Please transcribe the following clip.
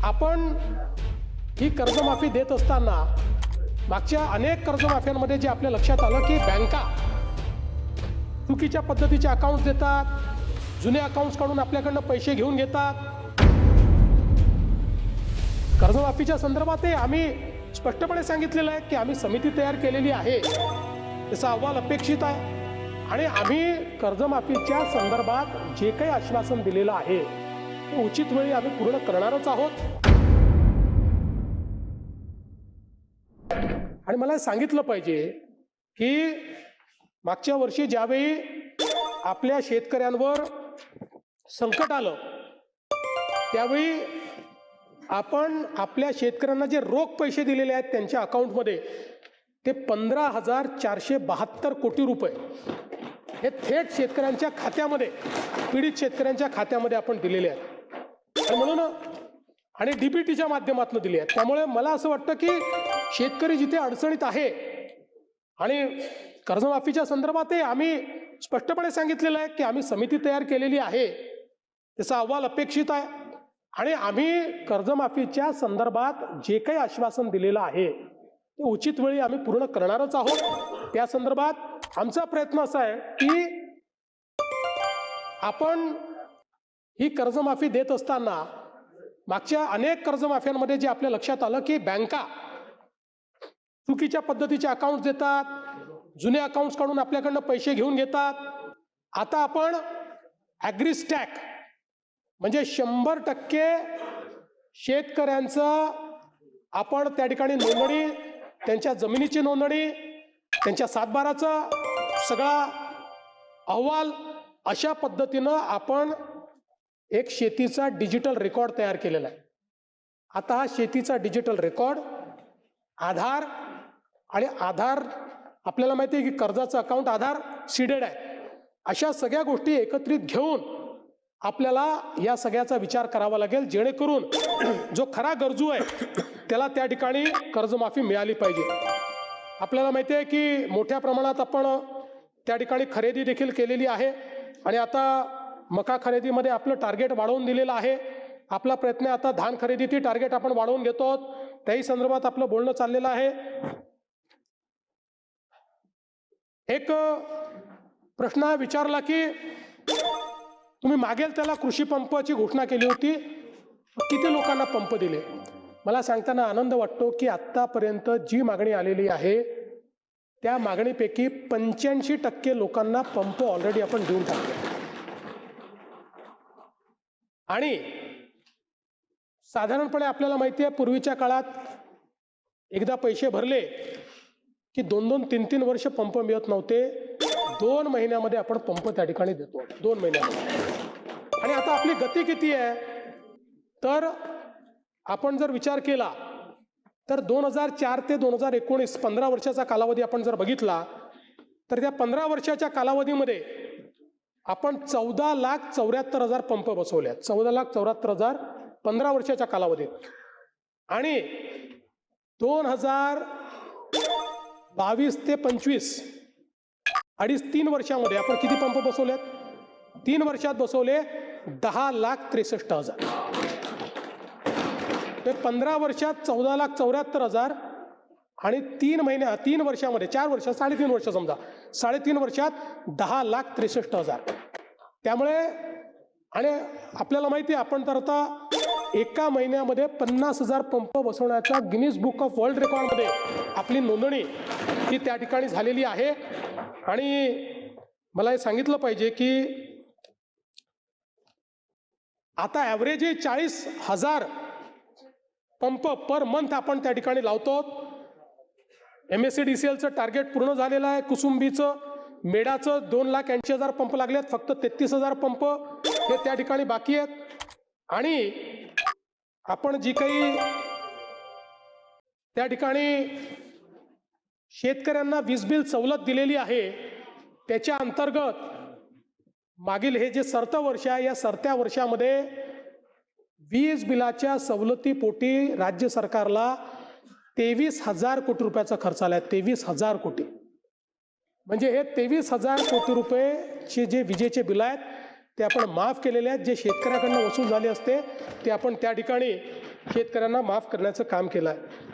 आपण ही कर्जमाफी देत असताना मागच्या अनेक कर्जमाफ्यांमध्ये जे आपल्या लक्षात आलं की बँका चुकीच्या पद्धतीचे अकाउंट्स देतात, जुने अकाउंट्स काढून आपल्याकडनं पैसे घेऊन घेतात। कर्जमाफीच्या संदर्भात आम्ही स्पष्टपणे सांगितलेलं आहे की आम्ही समिती तयार केलेली आहे, त्याचा अहवाल अपेक्षित आहे आणि आम्ही कर्जमाफीच्या संदर्भात जे काही आश्वासन दिलेलं आहे ते उचित वेळी आम्ही पूर्ण करणारच आहोत। आणि मला सांगितलं पाहिजे की मागच्या वर्षी ज्यावेळी आपल्या शेतकऱ्यांवर संकट आलं त्यावेळी आपण आपल्या शेतकऱ्यांना जे रोख पैसे दिलेले आहेत त्यांच्या अकाउंटमध्ये ते 15,472 कोटी रुपये हे थेट शेतकऱ्यांच्या खात्यामध्ये, पीडित शेतकऱ्यांच्या खात्यामध्ये आपण दिलेले आहेत आणि डीबीटीच्या माध्यमातून दिले आहेत। त्यामुळे मला असं वाटतं की शेतकरी जिथे अडचणीत आहे आणि कर्जमाफीच्या संदर्भात आम्ही स्पष्टपणे सांगितलेलं आहे की आम्ही समिती तयार केलेली आहे, त्याचा अहवाल अपेक्षित आहे आणि आम्ही कर्जमाफीच्या संदर्भात जे काही आश्वासन दिलेलं आहे ते उचित वेळी आम्ही पूर्ण करणारच आहोत। त्या संदर्भात आमचा प्रयत्न असा आहे की आपण ही कर्जमाफी देत असताना मागच्या अनेक कर्जमाफ्यांमध्ये जे आपल्या लक्षात आलं की बँका चुकीच्या पद्धतीचे अकाउंट्स देतात, जुने अकाउंट्स काढून आपल्याकडनं पैसे घेऊन घेतात। आता आपण ॲग्रीस्टॅक म्हणजे 100% शेतकऱ्यांचं आपण त्या ठिकाणी नोंदणी, त्यांच्या जमिनीची नोंदणी, त्यांच्या सातबाराचा सगळा अहवाल अशा पद्धतीनं आपण एक शेतीचा डिजिटल रेकॉर्ड तयार केलेला आहे। आता हा शेतीचा डिजिटल रेकॉर्ड आधार आपल्याला माहिती आहे की कर्जाचं अकाउंट आधार सीडेड आहे, अशा सगळ्या गोष्टी एकत्रित घेऊन आपल्याला या सगळ्याचा विचार करावा लागेल जेणेकरून जो खरा गरजू आहे त्याला त्या ठिकाणी कर्जमाफी मिळाली पाहिजे। आपल्याला माहिती आहे की मोठ्या प्रमाणात आपण त्या ठिकाणी खरेदी देखील केलेली आहे आणि आता मका खरेदीमध्ये आपलं टार्गेट वाढवून दिलेलं आहे। आपला प्रयत्न आता धान खरेदीची टार्गेट आपण वाढवून घेतो आहोत, त्याही संदर्भात आपलं बोलणं चाललेलं आहे। एक प्रश्न हा विचारला की तुम्ही मागेल त्याला कृषी पंपाची घोषणा केली होती, किती लोकांना पंप दिले? मला सांगताना आनंद वाटतो की आत्तापर्यंत जी मागणी आलेली आहे त्या मागणीपैकी 85% लोकांना पंप ऑलरेडी आपण देऊन टाकले आणि साधारणपणे आपल्याला माहिती आहे पूर्वीच्या काळात एकदा पैसे भरले की 2-2, 3-3 वर्ष पंप मिळत नव्हते। 2 महिन्यामध्ये आपण पंप त्या ठिकाणी देतो, 2 महिन्यामध्ये। आणि आता आपली गती किती आहे तर आपण जर विचार केला तर 2004 ते 2019 15 वर्षाचा कालावधी आपण जर बघितला तर त्या 15 वर्षाच्या कालावधीमध्ये आपण 14,74,000 पंप बसवले आहेत। 14,74,000 15 वर्षाच्या कालावधीत आणि 2022 ते 25 3 वर्षामध्ये आपण किती पंप बसवलेत? 3 वर्षात बसवले 10,63,000। ते 15 वर्षात 14,74,000 आणि 3 वर्षामध्ये 4 वर्ष 3.5 वर्ष समजा 3.5 वर्षात 10,63,000। त्यामुळे आणि आपल्याला माहिती आहे आपण तर आता एका महिन्यामध्ये 50,000 पंप बसवण्याचा गिनीज बुक ऑफ वर्ल्ड रेकॉर्डमध्ये आपली नोंदणी ही त्या ठिकाणी झालेली आहे। आणि मला हे सांगितलं पाहिजे की आता ॲव्हरेज 40,000 पंप पर मंथ आपण त्या ठिकाणी लावतो। MSCDCLचं टार्गेट पूर्ण झालेलं आहे। कुसुंबीचं, मेडाचं 2,80,000 पंप लागलेत, फक्त 33,000 पंप हे त्या ठिकाणी बाकी आहेत। आणि आपण जी काही त्या ठिकाणी शेतकऱ्यांना वीज बिल सवलत दिलेली आहे त्याच्या अंतर्गत मागील हे जे सरतं वर्ष आहे या सरत्या वर्षामध्ये वीज बिलाच्या सवलतीपोटी राज्य सरकारला 23,000 कोटी रुपयाचा खर्च आला आहे। 23,000 कोटी म्हणजे हे 23,000 कोटी रुपयेचे जे विजेचे बिल आहेत ते आपण माफ केलेले आहेत। जे शेतकऱ्याकडून वसूल झाले असते ते आपण त्या ठिकाणी शेतकऱ्यांना माफ करण्याचं काम केलं आहे.